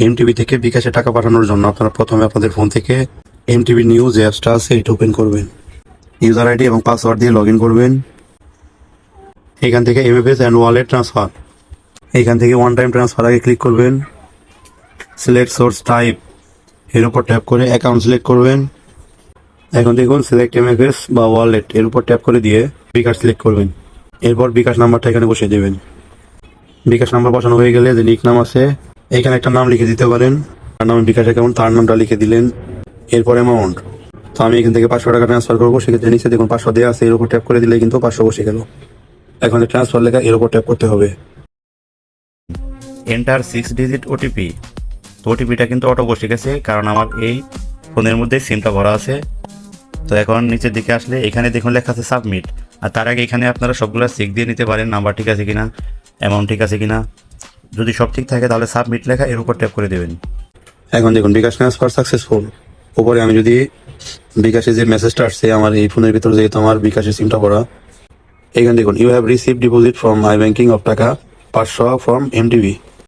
MTV থেকে বিকাশে টাকা পাঠানোর জন্য আপনারা প্রথমে আপনাদের ফোন থেকে এমটিভি নিউ যে অ্যাপসটা আছে এটা ওপেন করবেন। ইউজার আইডি এবং পাসওয়ার্ড দিয়ে লগ ইন করবেন। এখান থেকে এমএফএস অ্যান্ড ওয়ালেট ট্রান্সফার, এখান থেকে ওয়ান টাইম ট্রান্সফার আগে ক্লিক করবেন। সিলেক্ট সোর্স টাইপ এর উপর ট্যাপ করে অ্যাকাউন্ট সিলেক্ট করবেন। এখন দেখুন সিলেক্ট এমএফএস বা ওয়ালেট এর উপর ট্যাপ করে দিয়ে বিকাশ সিলেক্ট করবেন। এরপর বিকাশ নাম্বারটা এখানে বসিয়ে দেবেন। বিকাশ নাম্বার বসানো হয়ে গেলে যে নিক নাম আছে এখানে একটা নাম লিখে দিতে পারেন। তার নামে বিকাশ অ্যাকাউন্ট, তার নামটা লিখে দিলেন। এরপর অ্যামাউন্ট, তো আমি এখান থেকে 500 টাকা ট্রান্সফার করবো, সেক্ষেত্রে নিচে দেখুন 500 দেওয়া আছে, এর উপর ট্যাপ করে দিলে কিন্তু 500 বসে গেল। এখন ট্রান্সফার লেখা এর উপর ট্যাপ করতে হবে। Enter 6 digit OTP. তো ওটিপিটা কিন্তু অটো বসে গেছে, কারণ আমার এই ফোনের মধ্যে সিমটা ভরা আছে। তো এখন নিচের দিকে আসলে এখানে দেখুন লেখা আছে সাবমিট। আর তার আগে এখানে আপনারা সবগুলো চেক দিয়ে নিতে পারেন, নাম্বার ঠিক আছে কিনা, অ্যামাউন্ট ঠিক আছে কিনা। যদি সব ঠিক থাকে তাহলে সাবমিট লেখা এর উপর ট্যাপ করে দেবেন। এখন দেখুন বিকাশ ট্রান্সফার সাকসেসফুল। উপরে আমি যদি বিকাশে যে মেসেজটা আসছে আমার এই ফোনের ভিতরে, যেহেতু আমার বিকাশের সিমটা ভরা, এখানে দেখুন you have receive deposit from my banking of টাকা 500 ফ্রম এমটিভি।